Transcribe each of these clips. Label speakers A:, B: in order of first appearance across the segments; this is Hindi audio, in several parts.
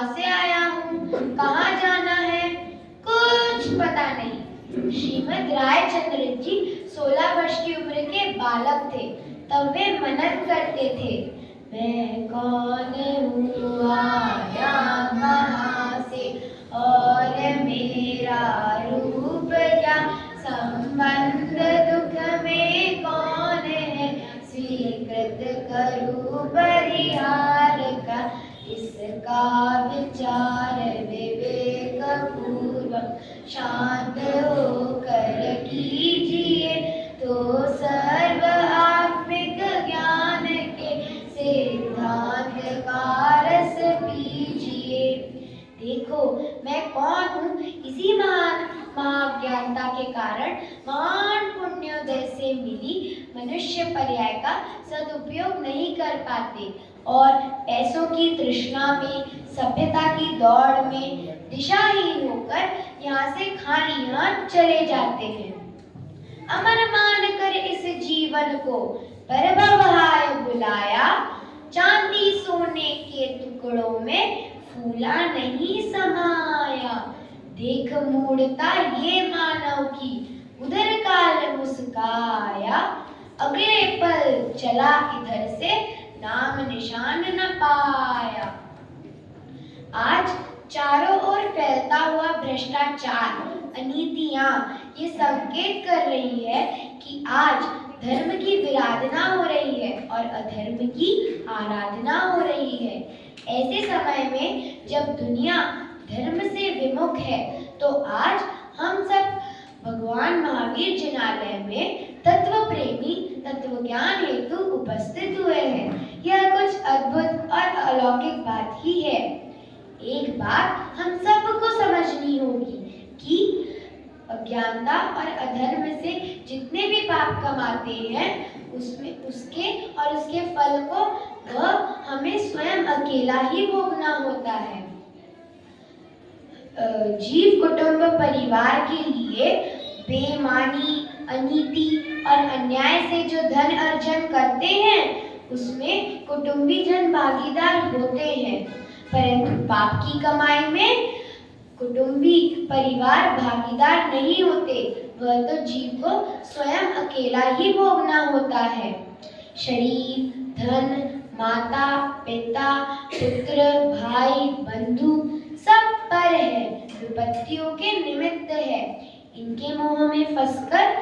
A: कहाँ से आया हूँ, कहाँ जाना है, कुछ पता नहीं। श्रीमद रायचंद्र जी 16 वर्ष की उम्र के बालक थे। तब वे मनन करते थे, मैं कौन हूँ, आया कहाँ से, और मेरा रूप क्या, संबंध दुख में कौन है, स्वीकृत करूँ परिहार का, इसका विचार विवेक पूर्वक शांत होकर कीजिए, तो सर्व आत्मिक ज्ञान के सिद्धांत का रस पीजिए। देखो मैं कौन हूँ, इसी महान महाज्ञानता के कारण महान पुण्योदय से मिली मनुष्य पर्याय का सदुपयोग नहीं कर पाते और पैसों की तृष्णा में, सभ्यता की दौड़ में दिशाहीन होकर यहाँ से खाली हाथ चले जाते हैं। अमर मान कर इस जीवन को परभवहाय बुलाया, चांदी सोने के टुकड़ों में फूला नहीं समाया। देख मूढ़ता ये मानव की, उधर काल मुस्काया, अगले पल चला इधर से, नाम निशान न पाया। आज चारों ओर फैलता हुआ भ्रष्टाचार, अनीतियां ये संकेत कर रही है कि आज धर्म की विराधना हो रही है और अधर्म की आराधना हो रही है। ऐसे समय में जब दुनिया धर्म से विमुख है, तो आज हम सब भगवान महावीर जिनालय में तत्व प्रेमी तत्व ज्ञान हेतु उपस्थित हुए हैं। यह कुछ अद्भुत और अलौकिक बात ही है। एक बात हम सबको समझनी होगी कि अज्ञानता और अधर्म से जितने भी पाप कमाते हैं, उसमें उसके और उसके फल को वह हमें स्वयं अकेला ही भोगना होता है। जीव कुटुंब परिवार के लिए बेईमानी, अनीति और अन्याय से जो धन अर्जन करते हैं, उसमें कुटुंबी जन भागीदार होते हैं, परंतु पाप की कमाई में कुटुंबी परिवार भागीदार नहीं होते। वह तो जीव को स्वयं अकेला ही भोगना होता है। शरीर, धन, माता, पिता, पुत्र, भाई, बंधु सब पर है, विपत्तियों के निमित्त है। इनके मोह में फंसकर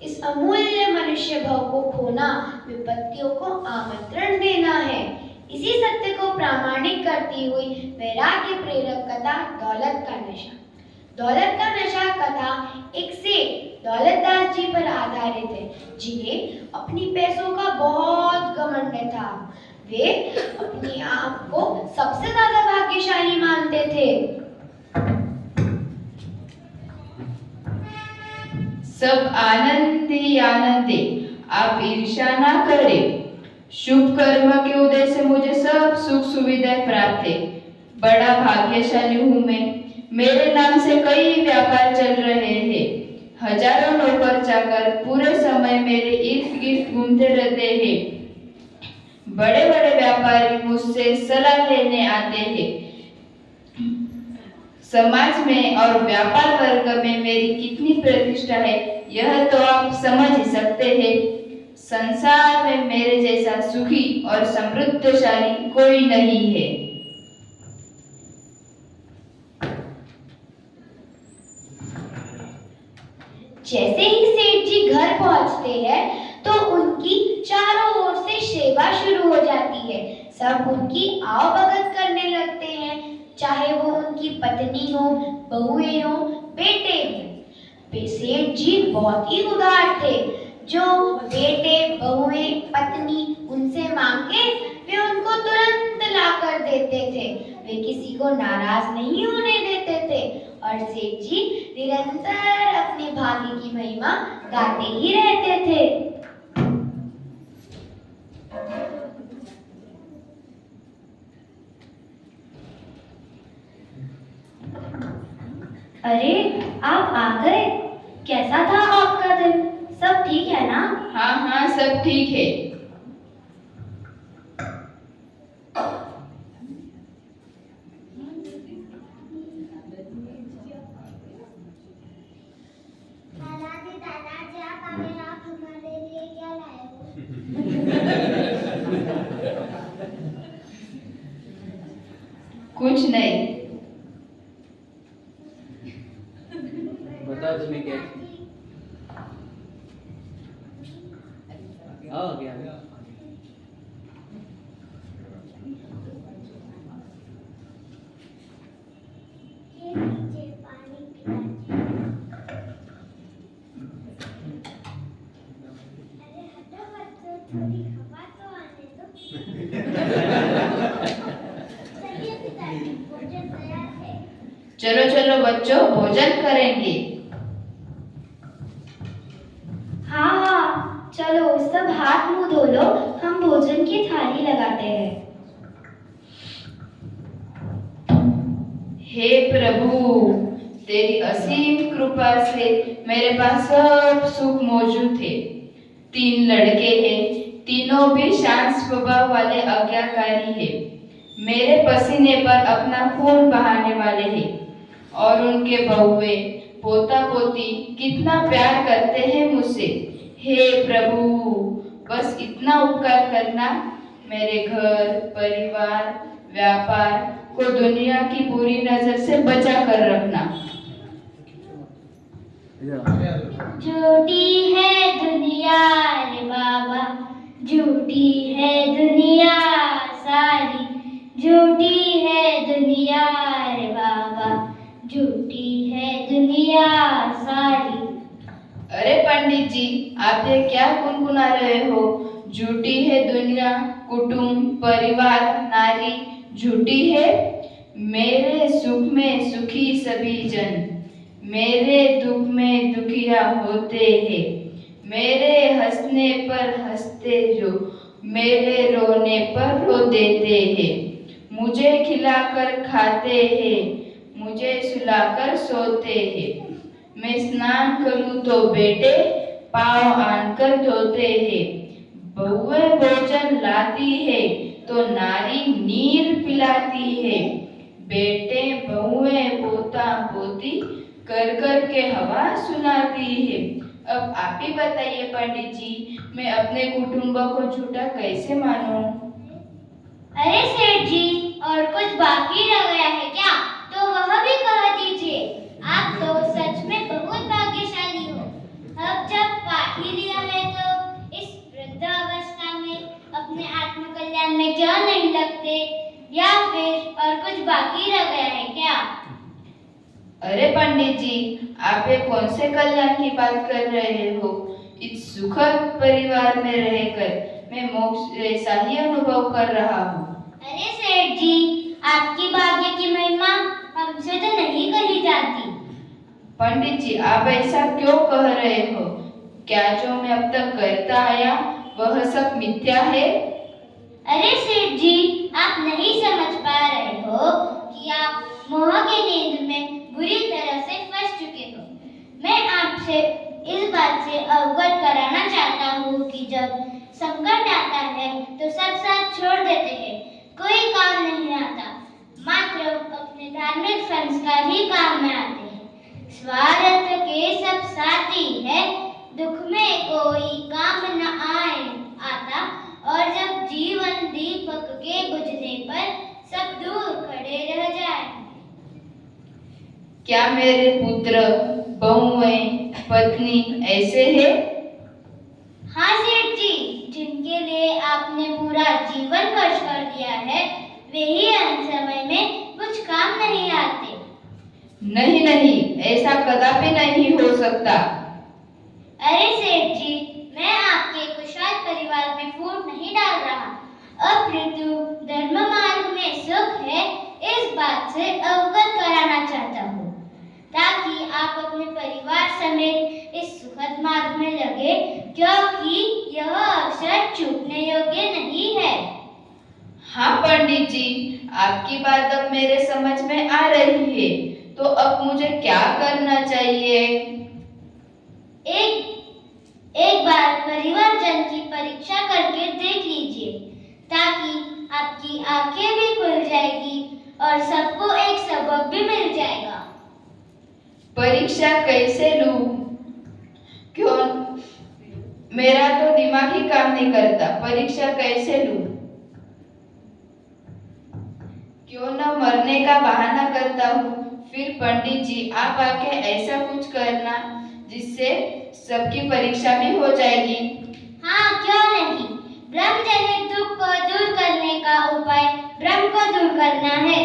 A: इस अमूल्य मनुष्य भाव को खोना, विपत्तियों को आमंत्रण देना है। इसी सत्य को प्रामाणिक करती हुई वैराग्य प्रेरक कथा दौलत का नशा। दौलत का नशा कथा एक सेठ दौलतदास जी पर आधारित है, जिन्हें अपनी पैसों का बहुत घमंड था। वे अपने आप को सबसे ज्यादा भाग्यशाली मानते थे।
B: सब आनंद ही आनंद है, आप ईर्ष्या ना करें। शुभ कर्म के उदय से मुझे सब सुख सुविधाएं प्राप्त है। बड़ा भाग्यशाली हूँ मैं। मेरे नाम से कई व्यापार चल रहे हैं। हजारों नौकर चाकर पूरे समय मेरे इर्द गिर्द घूमते रहते हैं। बड़े बड़े व्यापारी मुझसे सलाह लेने आते हैं। समाज में और व्यापार वर्ग में मेरी कितनी प्रतिष्ठा है, यह तो आप समझ ही सकते हैं। संसार में मेरे जैसा सुखी और समृद्धशाली कोई नहीं है।
A: जैसे ही सेठ जी घर पहुंचते हैं, तो उनकी चारों ओर से सेवा शुरू हो जाती है। सब उनकी आवभगत करने लगते हैं, चाहे वो उनकी पत्नी हो, बहुएं हो, बेटे हो। सेठ जी बहुत ही उदार थे। जो बेटे, बहुएं, पत्नी उनसे मांगे, वे उनको तुरंत ला कर देते थे। वे किसी को नाराज नहीं होने देते थे और सेठ जी निरंतर अपने भाग्य की महिमा गाते ही रहते थे।
C: अरे आप आ गए। कैसा था आपका दिन? सब ठीक है ना?
B: हाँ हाँ, सब ठीक है। कुछ नहीं।
D: बताओ तुम्हें क्या आओ क्या
A: थोड़ी हवा तो आने दो। चलिए पिताजी, भोजन तैयार है।
B: चलो चलो बच्चों, भोजन करेंगे।
C: हाँ हाँ, चलो सब हाथ मुंह धो लो, हम भोजन की थाली लगाते हैं।
B: हे प्रभु, तेरी असीम कृपा से मेरे पास सब सुख मौजूद है। 3 लड़के हैं, तीनों भी शांत स्वभाव वाले आज्ञाकारी हैं। मेरे पसीने पर अपना खून बहाने वाले हैं और उनके बहुए पोता पोती कितना प्यार करते हैं मुझसे। हे प्रभु, बस इतना उपकार करना, मेरे घर परिवार व्यापार को दुनिया की बुरी नजर से बचा कर रखना।
C: झूठी है दुनिया रे बाबा, झूठी है दुनिया सारी, झूठी है दुनिया रे बाबा, झूठी है दुनिया सारी।
B: अरे पंडित जी, आप ये क्या गुनगुना रहे हो? झूठी है दुनिया, कुटुंब परिवार नारी झूठी है। मेरे सुख में सुखी सभी जन, मेरे दुख में दुखिया होते हैं। मेरे हंसने पर हंसते जो, मेरे रोने पर रो देते हैं। मुझे खिलाकर खाते हैं, मुझे सुलाकर सोते हैं। मैं स्नान करूं तो बेटे पाँव आनकर धोते हैं। बहुएं भोजन लाती है तो नारी नीर पिलाती है। बेटे बहुएं पोता पोती कर कर के हवा सुनाती है। अब आप ही बताइए पंडित जी, मैं अपने कुटुंब को झूठा कैसे मानूं?
C: अरे सेठ जी, और कुछ बाकी रह गया है क्या? तो वह भी कह दीजिए। आप तो सच में बहुत भाग्यशाली हो। अब जब पा ही लिया है तो इस वृद्धावस्था में अपने आत्मकल्याण में क्यों नहीं लगते? या फिर और कुछ बाकी रह गया है क्या?
B: अरे पंडित जी, आप ये कौन से कल्याण की बात कर रहे हो? इस सुखद परिवार में रहकर मैं मोक्ष ऐसा ही अनुभव कर रहा हूँ।
C: अरे सेठ जी, आपकी भाग्य की महिमा हमसे तो नहीं कही जाती।
B: पंडित जी, आप ऐसा क्यों कह रहे हो? क्या जो मैं अब तक करता आया वह सब मिथ्या है?
C: अरे सेठ जी, आप नहीं समझ पा रहे हो कि आप मोह की नींद में बुरी तरह से फंस चुके हो। मैं आपसे इस बात से अवगत कराना चाहता हूँ कि जब संकट आता है तो सब साथ छोड़ देते हैं, कोई काम नहीं आता, मात्र अपने धार्मिक संस्कार ही काम में आते हैं। स्वार्थ के सब साथी है, दुख में कोई काम न आए आता, और जब जीवन दीपक के बुझने पर सब दूर खड़े रह जाए।
B: क्या मेरे पुत्र बहुएं पत्नी ऐसे हैं?
C: हाँ सेठ जी, जिनके लिए आपने पूरा जीवन खर्च कर दिया है, वे ही अंत समय में कुछ काम नहीं आते।
B: नहीं नहीं, ऐसा कदापि नहीं हो सकता।
C: अरे सेठ जी, मैं आपके कुशल परिवार में फूट नहीं डाल रहा, अपितु धर्म मार्ग में सुख है इस बात से अवगत कराना चाहता हूँ, ताकि आप अपने परिवार समेत इस सुखद मार्ग में लगे, क्योंकि यह अवसर चूकने योग्य नहीं है।
B: हाँ पंडित जी, आपकी बात अब मेरे समझ में आ रही है। तो अब मुझे क्या करना चाहिए?
C: एक बार परिवारजन की परीक्षा करके देख लीजिए, ताकि आपकी आंखें भी खुल जाएगी और सबको एक सबक भी मिल जाएगा।
B: परीक्षा कैसे लूं? क्यों, मेरा तो दिमाग ही काम नहीं करता। परीक्षा कैसे लूं? क्यों न मरने का बहाना करता हूँ। फिर पंडित जी आप आके ऐसा कुछ करना जिससे सबकी परीक्षा भी हो जाएगी।
C: हाँ, क्यों नहीं। ब्रह्म जनित दुख को दूर करने का उपाय ब्रह्म को दूर करना है।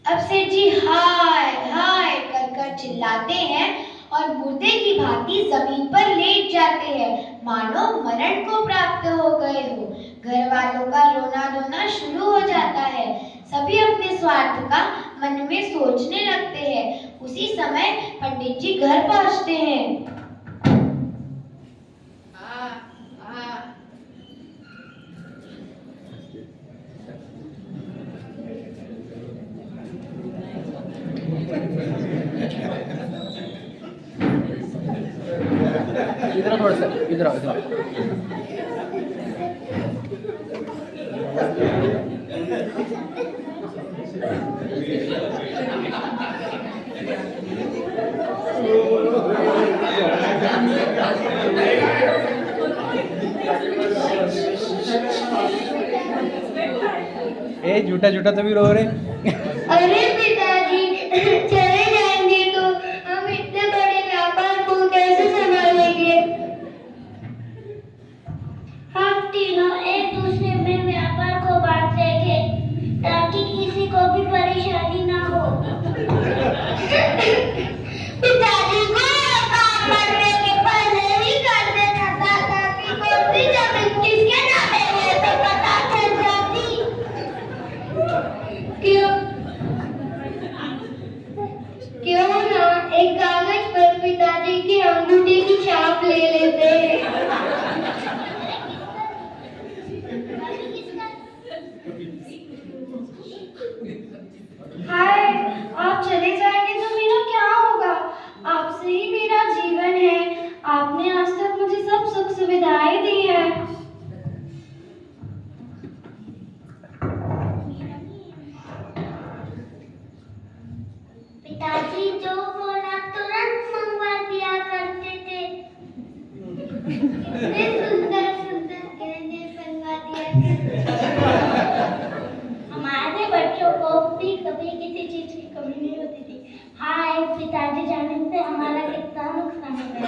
A: अब सेठ जी हाय हाय कर कर चिल्लाते हैं और मुर्दे की भांति जमीन पर लेट जाते हैं, मानो मरण को प्राप्त हो गए हो। घर वालों का रोना धोना शुरू हो जाता है। सभी अपने स्वार्थ का मन में सोचने लगते हैं। उसी समय पंडित जी घर पहुंचते हैं।
D: इधर थोड़ा सा इधर आओ इधर। ए झूठा झूठा तो भी रो रहे।
C: अरे पिताजी, चले जाएंगे तो हम इतने बड़े व्यापार को कैसे संभालेंगे? हम तीनों एक दूसरे में व्यापार को बांट लेंगे ताकि किसी को भी परेशानी ना हो। पिताजी को काम करने के पहले ही कर देना था ताकि कौन सी जमीन किसके नाम है तो पता चल जाती। क्यों ना एक कागज पर पिताजी की अंगूठी की छाप ले लेते हैं।
A: हाय, आप चले जाएंगे तो मेरा क्या होगा? आपसे ही मेरा जीवन है। आपने आज तक मुझे सब सुख सुविधाएं दी है।
C: पिताजी जो बोला तुरंत मंगवा दिया करते थे। इतने सुंदर सुंदर गहने बनवा दिया करते थे। हमारे बच्चों को भी कभी किसी चीज की कमी नहीं होती थी। हाय, पिताजी जाने से हमारा कितना नुकसान हो गया।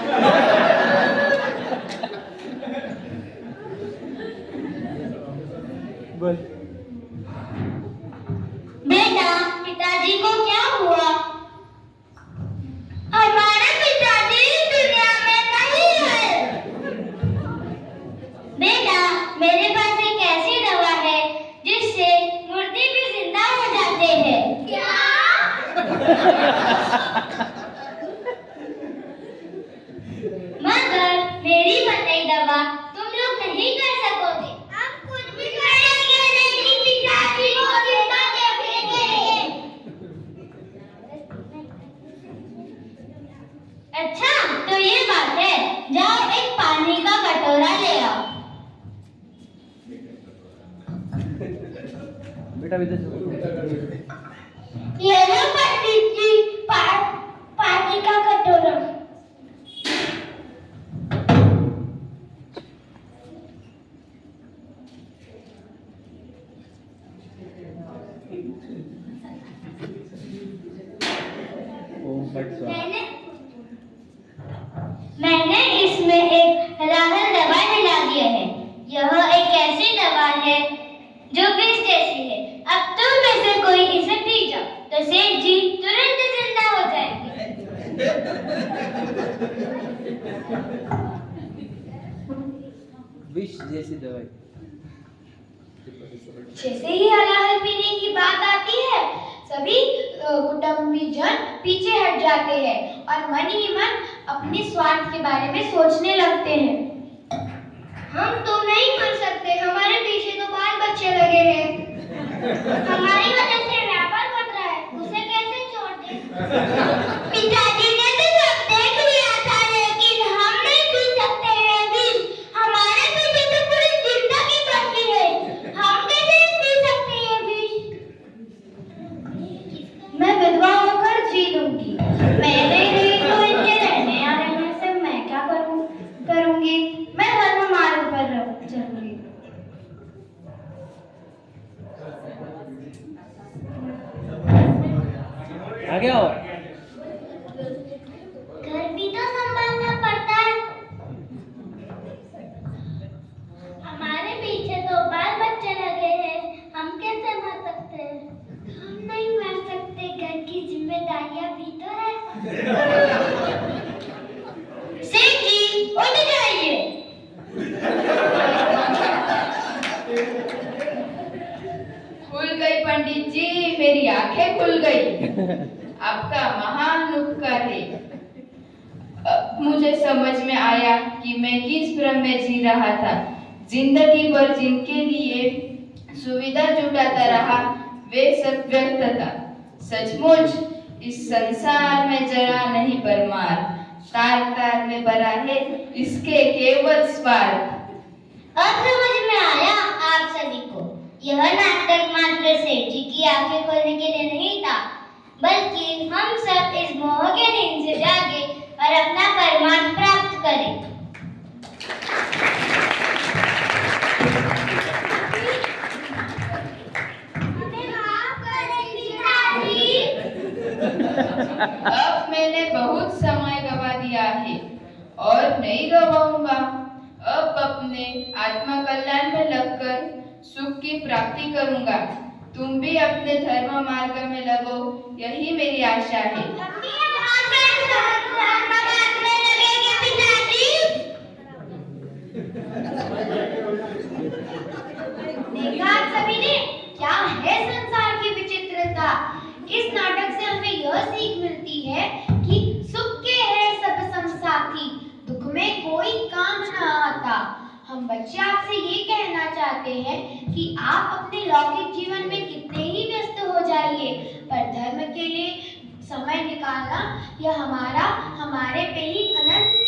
D: बोल।
C: बेटा, पिताजी को क्या हुआ? हमारे पिताजी इस दुनिया में नहीं है। बेटा, मेरे पास एक ऐसी दवा है जिससे मुर्दे भी जिंदा हो जाते हैं। क्या? मगर मेरी बताई दवा तुम लोग नहीं कर सकोगे। हम कुछ भी करेंगे नहीं, पिताजी को जिंदा देखेंगे। अच्छा, तो ये बात है। जाओ एक पानी का कटोरा ले आओ।
D: बेटा इधर
C: ये लो पंडित जी, पानी का कटोरा। मैंने इसमें एक हलाहल दवा मिला दिया है। यह एक ऐसी दवा है जो विष जैसी है। अब तुम में से कोई इसे पी जाओ तो सेठ जी तुरंत जिंदा हो जाएंगे।
D: विष जैसी दवाई।
A: जैसे ही हलाहल पीने की बात आती है, सभी कुटुंबीजन पीछे हट जाते हैं और मन ही मन अपने स्वार्थ के बारे में सोचने लगते हैं। हम तो नहीं कर सकते, हमारे पीछे तो बाल बच्चे लगे हैं।
C: हमारी वजह से व्यापार बढ़ रहा है, उसे कैसे छोड़ दें? पिताजी ने तो सब देख लिया था, लेकिन हम नहीं पी सकते हैं विष। हमारे पीछे तो पूरी जिंदगी बची है, हम कैसे पी सकते हैं विष?
A: मैं विधवा होकर जी लूंगी। मैं
C: सेठ जी उठ जाइए।
B: खुल गई पंडित जी, मेरी आंखें खुल गई। आपका महान उपकार है। अब मुझे समझ में आया कि मैं किस भ्रम में जी रहा था। जिंदगी भर जिनके लिए सुविधा जुटाता रहा वे सब व्यर्थ था। सचमुच इस संसार में जरा नहीं भरमार, तार तार में भरा है इसके केवल स्वार्थ।
C: अब समझ में आया आप सभी को, यह नाटक मात्र सेठ जी की आंखें खोलने के लिए नहीं था, बल्कि हम सब इस मोह के नींद से जागे और अपना परमार्थ प्राप्त करें।
B: अब मैंने बहुत समय गवा दिया है और नहीं गवाऊंगा। अब अपने आत्मा कल्याण में लगकर सुख की प्राप्ति करूंगा। तुम भी अपने धर्म मार्ग में लगो, यही मेरी आशा है।
A: देखा आप सभी ने, क्या है संसार की विचित्रता। इस नाटक से हमें यह सीख मिलती है कि सुख के है सब समसाथी, दुख में कोई काम न आता। हम बच्चे आपसे ये कहना चाहते हैं कि आप अपने लौकिक जीवन में कितने ही व्यस्त हो जाइए, पर धर्म के लिए समय निकालना यह हमारे पे ही अनंत